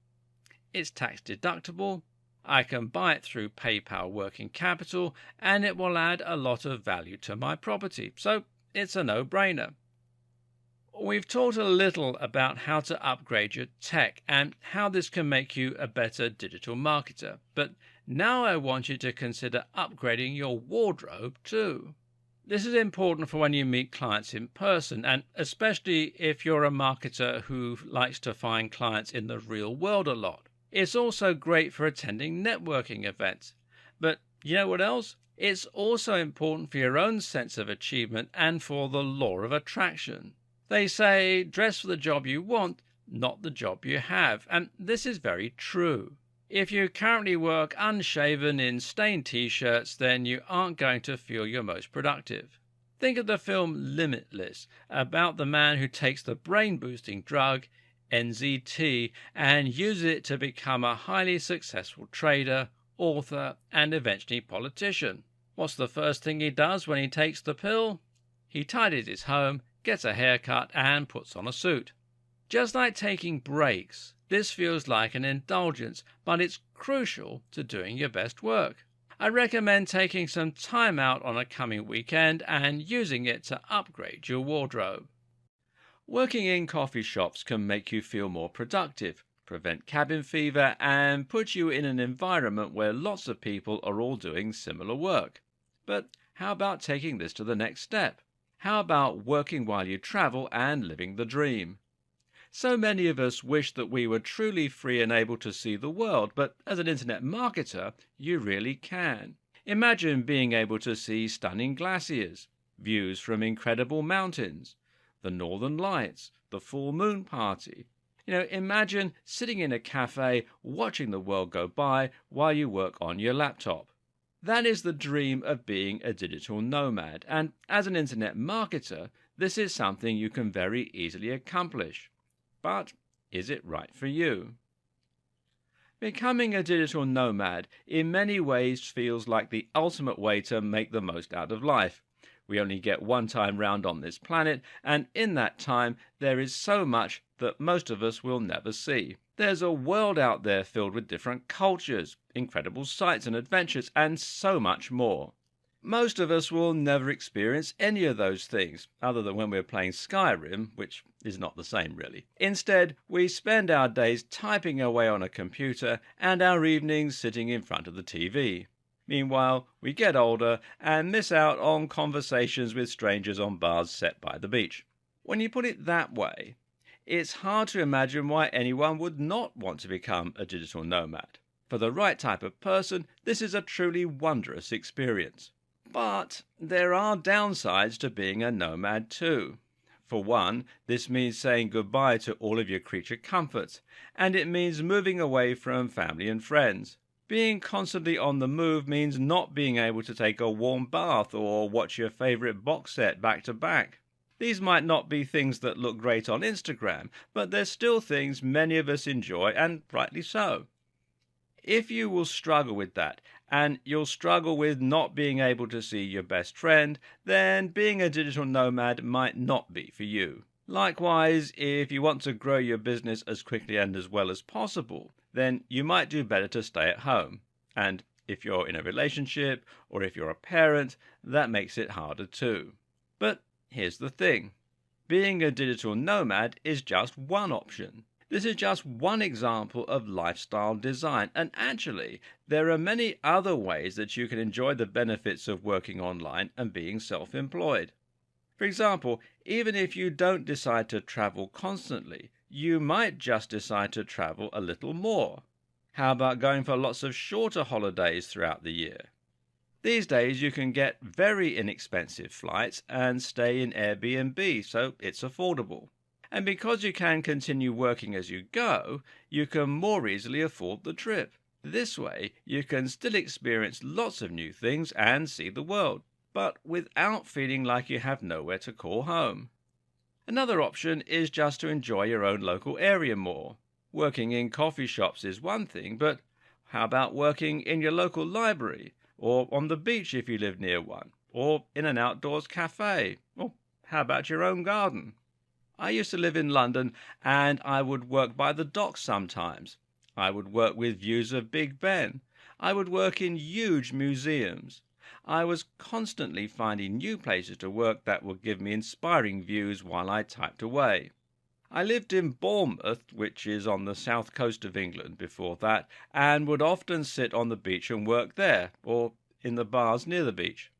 It's tax deductible. I can buy it through PayPal Working Capital, and it will add a lot of value to my property. So it's a no-brainer. We've talked a little about how to upgrade your tech and how this can make you a better digital marketer. But now I want you to consider upgrading your wardrobe too. This is important for when you meet clients in person, and especially if you're a marketer who likes to find clients in the real world a lot. It's also great for attending networking events. But you know what else? It's also important for your own sense of achievement and for the law of attraction. They say dress for the job you want, not the job you have, and this is very true. If you currently work unshaven in stained t-shirts, then you aren't going to feel your most productive. Think of the film Limitless, about the man who takes the brain-boosting drug NZT and uses it to become a highly successful trader, author, and eventually politician. What's the first thing he does when he takes the pill? He tidies his home, gets a haircut, and puts on a suit. Just like taking breaks, this feels like an indulgence, but it's crucial to doing your best work. I recommend taking some time out on a coming weekend and using it to upgrade your wardrobe. Working in coffee shops can make you feel more productive, prevent cabin fever, and put you in an environment where lots of people are all doing similar work. But how about taking this to the next step? How about working while you travel and living the dream? So many of us wish that we were truly free and able to see the world, but as an internet marketer, you really can. Imagine being able to see stunning glaciers, views from incredible mountains, the northern lights, the full moon party. Imagine sitting in a cafe watching the world go by while you work on your laptop. That is the dream of being a digital nomad, and as an internet marketer, this is something you can very easily accomplish. But is it right for you? Becoming a digital nomad in many ways feels like the ultimate way to make the most out of life. We only get one time round on this planet, and in that time there is so much that most of us will never see. There's a world out there filled with different cultures, incredible sights and adventures, and so much more. Most of us will never experience any of those things, other than when we're playing Skyrim, which is not the same really. Instead, we spend our days typing away on a computer and our evenings sitting in front of the TV. Meanwhile, we get older and miss out on conversations with strangers on bars set by the beach. When you put it that way, it's hard to imagine why anyone would not want to become a digital nomad. For the right type of person, this is a truly wondrous experience. But there are downsides to being a nomad too. For one, this means saying goodbye to all of your creature comforts, and it means moving away from family and friends. Being constantly on the move means not being able to take a warm bath or watch your favorite box set back to back. These might not be things that look great on Instagram, but they're still things many of us enjoy, and rightly so. If you will struggle with that, and you'll struggle with not being able to see your best friend, then being a digital nomad might not be for you. Likewise, if you want to grow your business as quickly and as well as possible, then you might do better to stay at home. And if you're in a relationship, or if you're a parent, that makes it harder too. But here's the thing. Being a digital nomad is just one option. This is just one example of lifestyle design, and actually, there are many other ways that you can enjoy the benefits of working online and being self-employed. For example, even if you don't decide to travel constantly, you might just decide to travel a little more. How about going for lots of shorter holidays throughout the year? These days you can get very inexpensive flights and stay in Airbnb, so it's affordable. And because you can continue working as you go, you can more easily afford the trip. This way, you can still experience lots of new things and see the world, but without feeling like you have nowhere to call home. Another option is just to enjoy your own local area more. Working in coffee shops is one thing, but how about working in your local library, or on the beach if you live near one, or in an outdoors cafe, or how about your own garden? I used to live in London, and I would work by the docks sometimes. I would work with views of Big Ben. I would work in huge museums. I was constantly finding new places to work that would give me inspiring views while I typed away. I lived in Bournemouth, which is on the south coast of England before that, and would often sit on the beach and work there, or in the bars near the beach.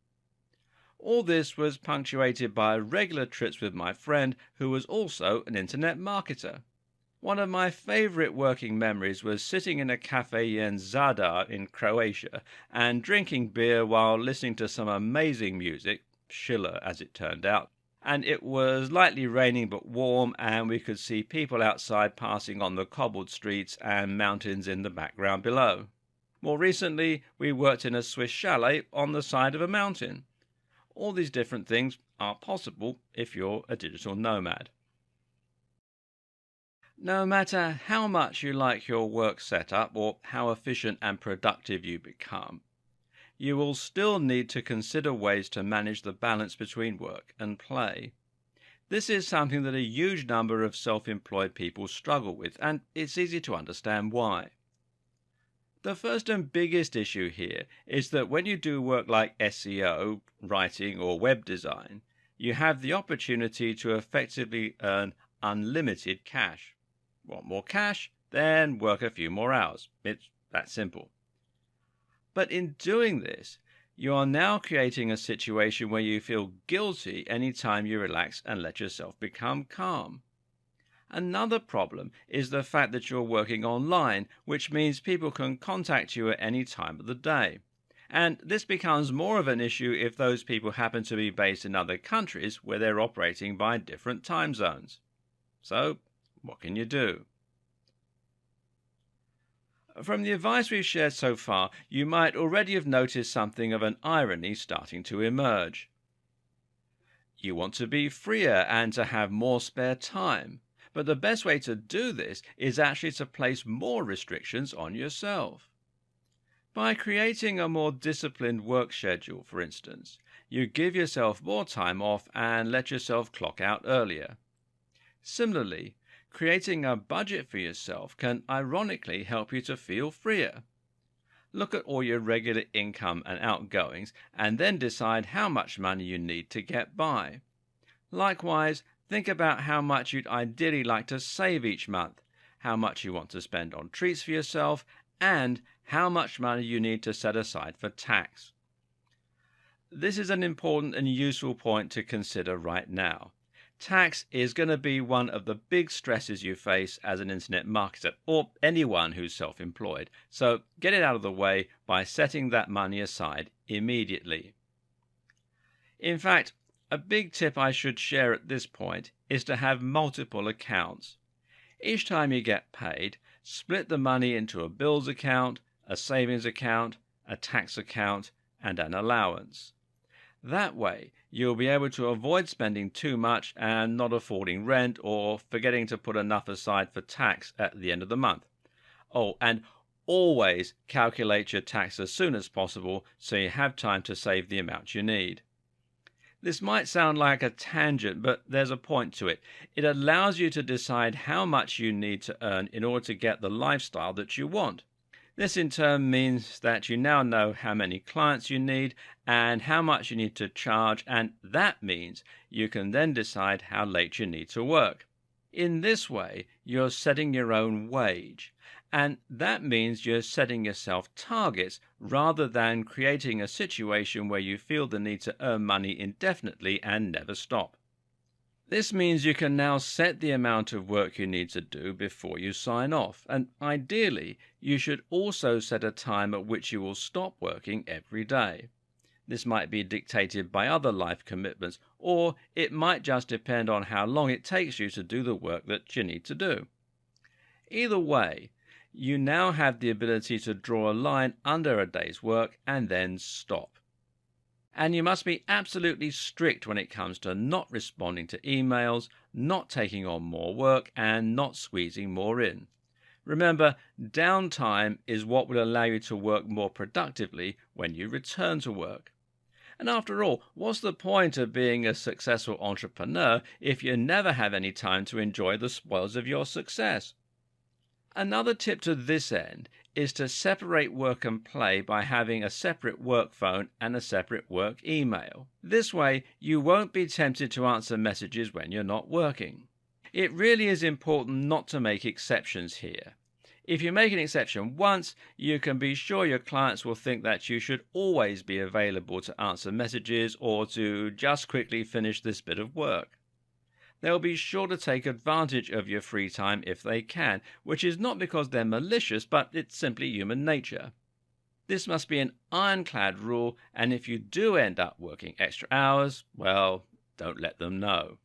All this was punctuated by regular trips with my friend, who was also an internet marketer. One of my favorite working memories was sitting in a cafe in Zadar in Croatia and drinking beer while listening to some amazing music, Schiller as it turned out. And it was lightly raining but warm, and we could see people outside passing on the cobbled streets and mountains in the background below. More recently, we worked in a Swiss chalet on the side of a mountain. All these different things are possible if you're a digital nomad. No matter how much you like your work setup or how efficient and productive you become, you will still need to consider ways to manage the balance between work and play. This is something that a huge number of self-employed people struggle with, and it's easy to understand why. The first and biggest issue here is that when you do work like SEO, writing, or web design, you have the opportunity to effectively earn unlimited cash. Want more cash? Then work a few more hours. It's that simple. But in doing this, you are now creating a situation where you feel guilty any time you relax and let yourself become calm. Another problem is the fact that you're working online, which means people can contact you at any time of the day. And this becomes more of an issue if those people happen to be based in other countries where they're operating by different time zones. So, what can you do? From the advice we've shared so far, you might already have noticed something of an irony starting to emerge. You want to be freer and to have more spare time. But the best way to do this is actually to place more restrictions on yourself. By creating a more disciplined work schedule, for instance, you give yourself more time off and let yourself clock out earlier. Similarly, creating a budget for yourself can ironically help you to feel freer. Look at all your regular income and outgoings and then decide how much money you need to get by. Likewise, think about how much you'd ideally like to save each month, how much you want to spend on treats for yourself, and how much money you need to set aside for tax. This is an important and useful point to consider right now. Tax is going to be one of the big stresses you face as an internet marketer or anyone who's self-employed, so get it out of the way by setting that money aside immediately. In fact, a big tip I should share at this point is to have multiple accounts. Each time you get paid, split the money into a bills account, a savings account, a tax account, and an allowance. That way, you'll be able to avoid spending too much and not affording rent or forgetting to put enough aside for tax at the end of the month. Oh, and always calculate your tax as soon as possible so you have time to save the amount you need. This might sound like a tangent, but there's a point to it. It allows you to decide how much you need to earn in order to get the lifestyle that you want. This in turn means that you now know how many clients you need and how much you need to charge, and that means you can then decide how late you need to work. In this way, you're setting your own wage, and that means you're setting yourself targets rather than creating a situation where you feel the need to earn money indefinitely and never stop. This means you can now set the amount of work you need to do before you sign off, and ideally, you should also set a time at which you will stop working every day. This might be dictated by other life commitments, or it might just depend on how long it takes you to do the work that you need to do. Either way, you now have the ability to draw a line under a day's work and then stop. And you must be absolutely strict when it comes to not responding to emails, not taking on more work, and not squeezing more in. Remember, downtime is what will allow you to work more productively when you return to work. And after all, what's the point of being a successful entrepreneur if you never have any time to enjoy the spoils of your success? Another tip to this end is to separate work and play by having a separate work phone and a separate work email. This way, you won't be tempted to answer messages when you're not working. It really is important not to make exceptions here. If you make an exception once, you can be sure your clients will think that you should always be available to answer messages or to just quickly finish this bit of work. They'll be sure to take advantage of your free time if they can, which is not because they're malicious, but it's simply human nature. This must be an ironclad rule, and if you do end up working extra hours, well, don't let them know.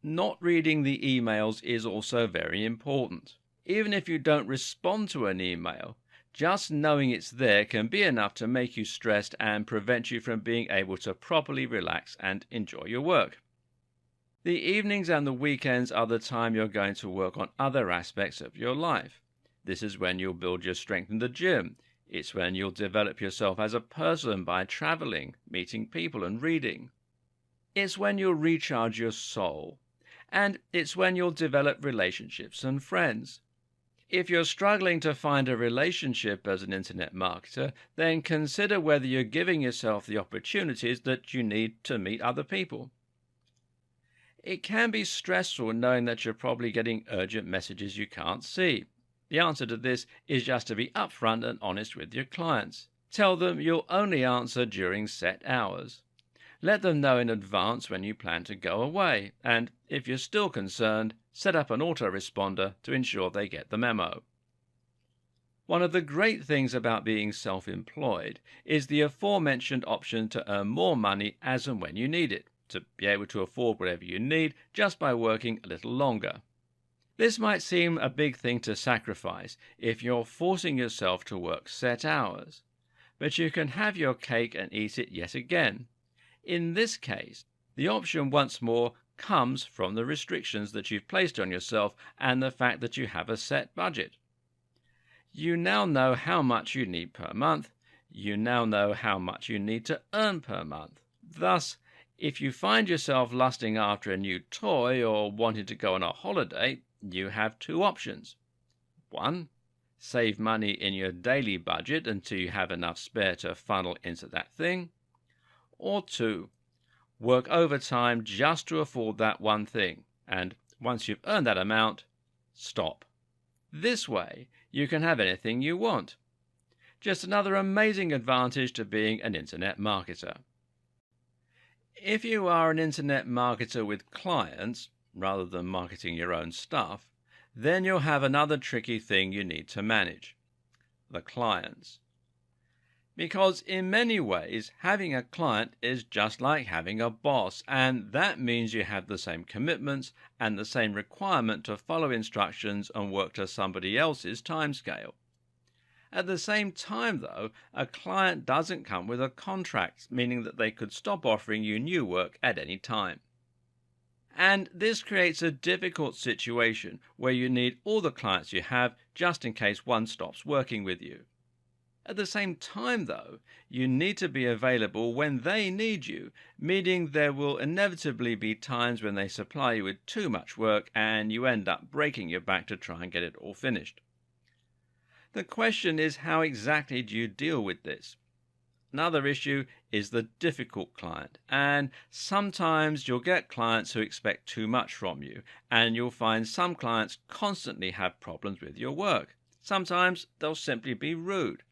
Not reading the emails is also very important. Even if you don't respond to an email, just knowing it's there can be enough to make you stressed and prevent you from being able to properly relax and enjoy your work. The evenings and the weekends are the time you're going to work on other aspects of your life. This is when you'll build your strength in the gym. It's when you'll develop yourself as a person by traveling, meeting people, and reading. It's when you'll recharge your soul. And it's when you'll develop relationships and friends. If you're struggling to find a relationship as an internet marketer, then consider whether you're giving yourself the opportunities that you need to meet other people. It can be stressful knowing that you're probably getting urgent messages you can't see. The answer to this is just to be upfront and honest with your clients. Tell them you'll only answer during set hours. Let them know in advance when you plan to go away, and if you're still concerned, set up an autoresponder to ensure they get the memo. One of the great things about being self-employed is the aforementioned option to earn more money as and when you need it, to be able to afford whatever you need just by working a little longer. This might seem a big thing to sacrifice if you're forcing yourself to work set hours, but you can have your cake and eat it yet again. In this case, the option once more comes from the restrictions that you've placed on yourself and the fact that you have a set budget. You now know how much you need per month. You now know how much you need to earn per month. Thus, if you find yourself lusting after a new toy or wanting to go on a holiday, you have two options. 1. Save money in your daily budget until you have enough spare to funnel into that thing. Or 2. Work overtime just to afford that one thing, and once you've earned that amount, stop. This way, you can have anything you want. Just another amazing advantage to being an internet marketer. If you are an internet marketer with clients, rather than marketing your own stuff, then you'll have another tricky thing you need to manage: the clients. Because in many ways, having a client is just like having a boss, and that means you have the same commitments and the same requirement to follow instructions and work to somebody else's timescale. At the same time, though, a client doesn't come with a contract, meaning that they could stop offering you new work at any time. And this creates a difficult situation where you need all the clients you have just in case one stops working with you. At the same time, though, you need to be available when they need you, meaning there will inevitably be times when they supply you with too much work and you end up breaking your back to try and get it all finished. The question is, how exactly do you deal with this? Another issue is the difficult client, and sometimes you'll get clients who expect too much from you, and you'll find some clients constantly have problems with your work. Sometimes they'll simply be rude.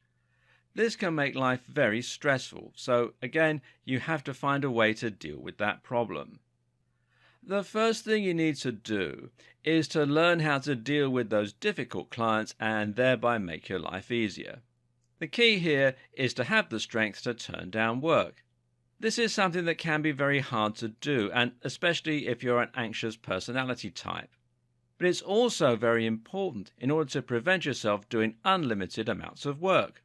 This can make life very stressful, so again, you have to find a way to deal with that problem. The first thing you need to do is to learn how to deal with those difficult clients and thereby make your life easier. The key here is to have the strength to turn down work. This is something that can be very hard to do, and especially if you're an anxious personality type. But it's also very important in order to prevent yourself doing unlimited amounts of work.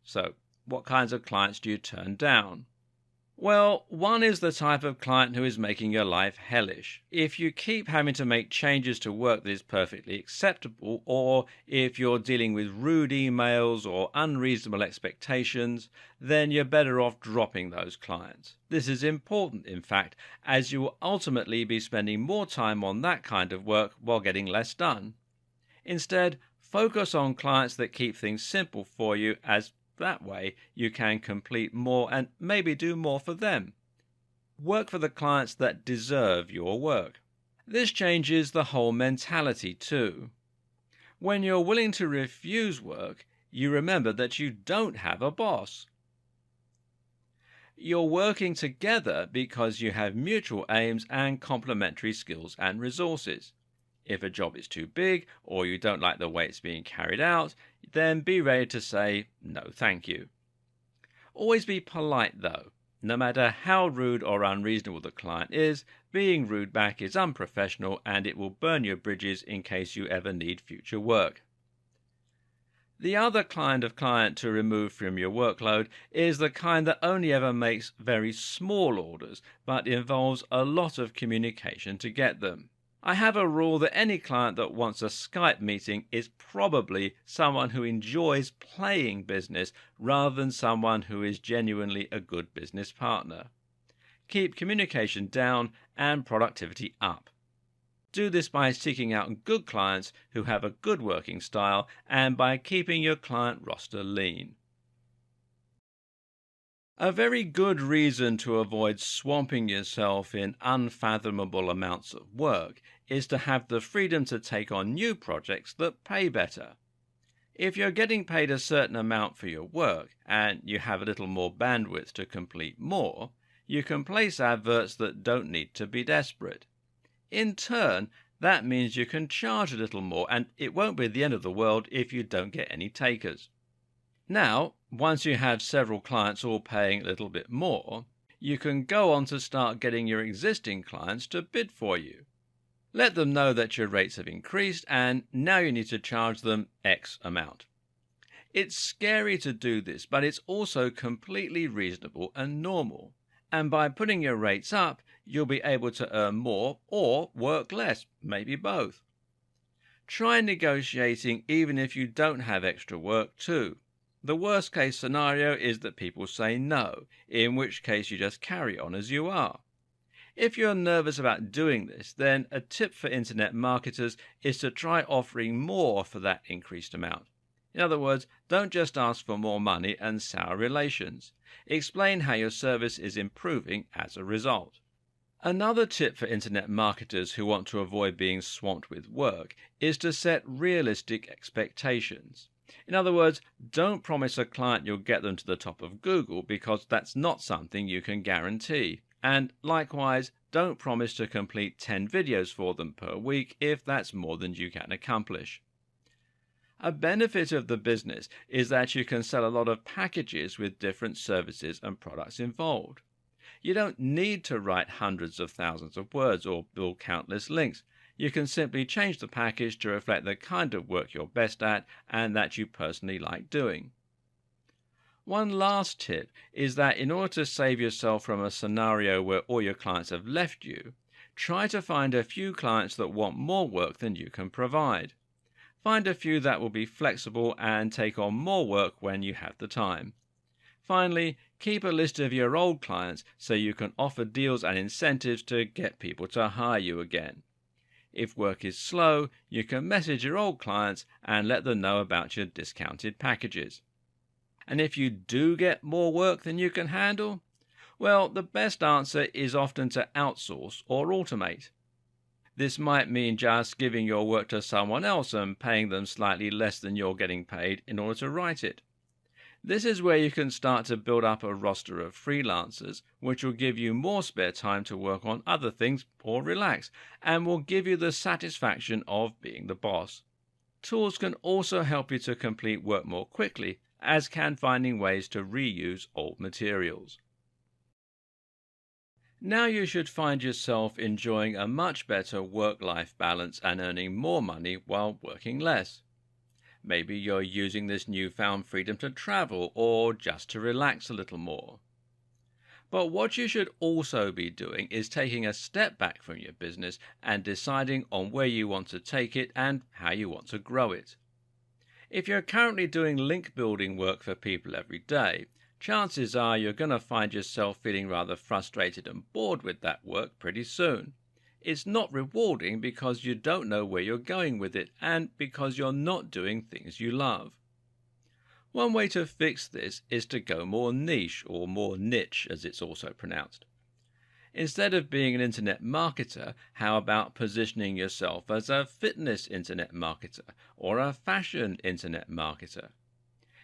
So, what kinds of clients do you turn down? Well, one is the type of client who is making your life hellish. If you keep having to make changes to work that is perfectly acceptable, or if you're dealing with rude emails or unreasonable expectations, then you're better off dropping those clients. This is important, in fact, as you will ultimately be spending more time on that kind of work while getting less done. Instead, focus on clients that keep things simple for you, as that way you can complete more and maybe do more for them. Work for the clients that deserve your work. This changes the whole mentality too. When you're willing to refuse work, you remember that you don't have a boss. You're working together because you have mutual aims and complementary skills and resources. If a job is too big or you don't like the way it's being carried out, then be ready to say no thank you. Always be polite though. No matter how rude or unreasonable the client is, being rude back is unprofessional and it will burn your bridges in case you ever need future work. The other kind of client to remove from your workload is the kind that only ever makes very small orders, but involves a lot of communication to get them. I have a rule that any client that wants a Skype meeting is probably someone who enjoys playing business rather than someone who is genuinely a good business partner. Keep communication down and productivity up. Do this by seeking out good clients who have a good working style and by keeping your client roster lean. A very good reason to avoid swamping yourself in unfathomable amounts of work is to have the freedom to take on new projects that pay better. If you're getting paid a certain amount for your work and you have a little more bandwidth to complete more, you can place adverts that don't need to be desperate. In turn, that means you can charge a little more, and it won't be the end of the world if you don't get any takers. Now, once you have several clients all paying a little bit more, you can go on to start getting your existing clients to bid for you. Let them know that your rates have increased and now you need to charge them X amount. It's scary to do this, but it's also completely reasonable and normal. And by putting your rates up, you'll be able to earn more or work less, maybe both. Try negotiating even if you don't have extra work too. The worst case scenario is that people say no, in which case you just carry on as you are. If you're nervous about doing this, then a tip for internet marketers is to try offering more for that increased amount. In other words, don't just ask for more money and sour relations. Explain how your service is improving as a result. Another tip for internet marketers who want to avoid being swamped with work is to set realistic expectations. In other words, don't promise a client you'll get them to the top of Google because that's not something you can guarantee. And likewise, don't promise to complete 10 videos for them per week if that's more than you can accomplish. A benefit of the business is that you can sell a lot of packages with different services and products involved. You don't need to write hundreds of thousands of words or build countless links. You can simply change the package to reflect the kind of work you're best at and that you personally like doing. One last tip is that in order to save yourself from a scenario where all your clients have left you, try to find a few clients that want more work than you can provide. Find a few that will be flexible and take on more work when you have the time. Finally, keep a list of your old clients so you can offer deals and incentives to get people to hire you again. If work is slow, you can message your old clients and let them know about your discounted packages. And if you do get more work than you can handle, well, the best answer is often to outsource or automate. This might mean just giving your work to someone else and paying them slightly less than you're getting paid in order to write it. This is where you can start to build up a roster of freelancers, which will give you more spare time to work on other things or relax, and will give you the satisfaction of being the boss. Tools can also help you to complete work more quickly, as can finding ways to reuse old materials. Now you should find yourself enjoying a much better work-life balance and earning more money while working less. Maybe you're using this newfound freedom to travel or just to relax a little more. But what you should also be doing is taking a step back from your business and deciding on where you want to take it and how you want to grow it. If you're currently doing link building work for people every day, chances are you're going to find yourself feeling rather frustrated and bored with that work pretty soon. It's not rewarding because you don't know where you're going with it and because you're not doing things you love. One way to fix this is to go more niche, or more niche as it's also pronounced. Instead of being an internet marketer, how about positioning yourself as a fitness internet marketer or a fashion internet marketer?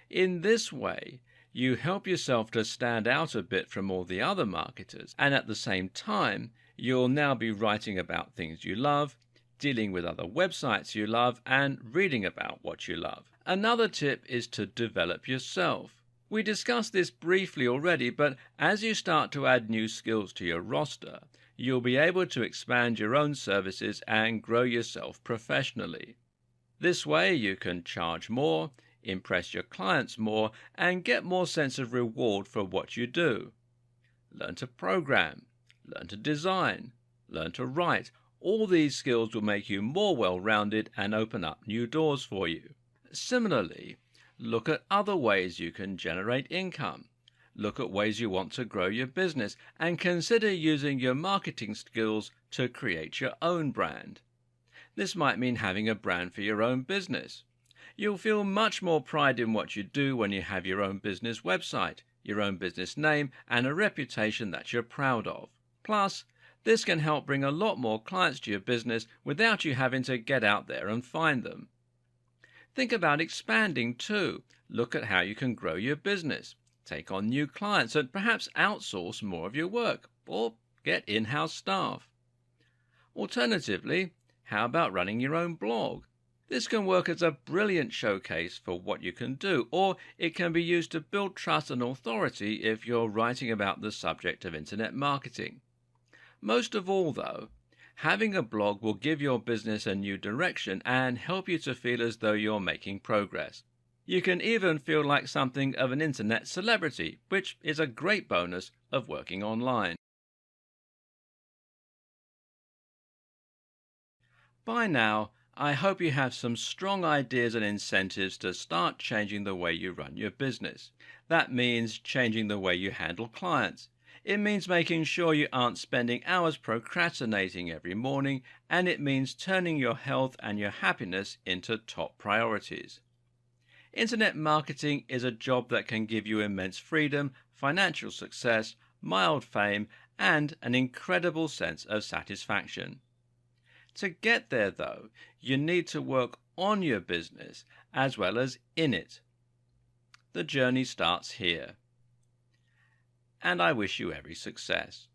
In this way, you help yourself to stand out a bit from all the other marketers, and at the same time, you'll now be writing about things you love, dealing with other websites you love, and reading about what you love. Another tip is to develop yourself. We discussed this briefly already, but as you start to add new skills to your roster, you'll be able to expand your own services and grow yourself professionally. This way you can charge more, impress your clients more, and get more sense of reward for what you do. Learn to program, learn to design, learn to write. All these skills will make you more well-rounded and open up new doors for you. Similarly, look at other ways you can generate income. Look at ways you want to grow your business and consider using your marketing skills to create your own brand. This might mean having a brand for your own business. You'll feel much more pride in what you do when you have your own business website, your own business name, and a reputation that you're proud of. Plus, this can help bring a lot more clients to your business without you having to get out there and find them. Think about expanding too. Look at how you can grow your business, take on new clients, and perhaps outsource more of your work, or get in-house staff. Alternatively, how about running your own blog? This can work as a brilliant showcase for what you can do, or it can be used to build trust and authority if you're writing about the subject of internet marketing. Most of all, though, having a blog will give your business a new direction and help you to feel as though you're making progress. You can even feel like something of an internet celebrity, which is a great bonus of working online. By now, I hope you have some strong ideas and incentives to start changing the way you run your business. That means changing the way you handle clients. It means making sure you aren't spending hours procrastinating every morning, and it means turning your health and your happiness into top priorities. Internet marketing is a job that can give you immense freedom, financial success, mild fame, and an incredible sense of satisfaction. To get there, though, you need to work on your business as well as in it. The journey starts here. And I wish you every success.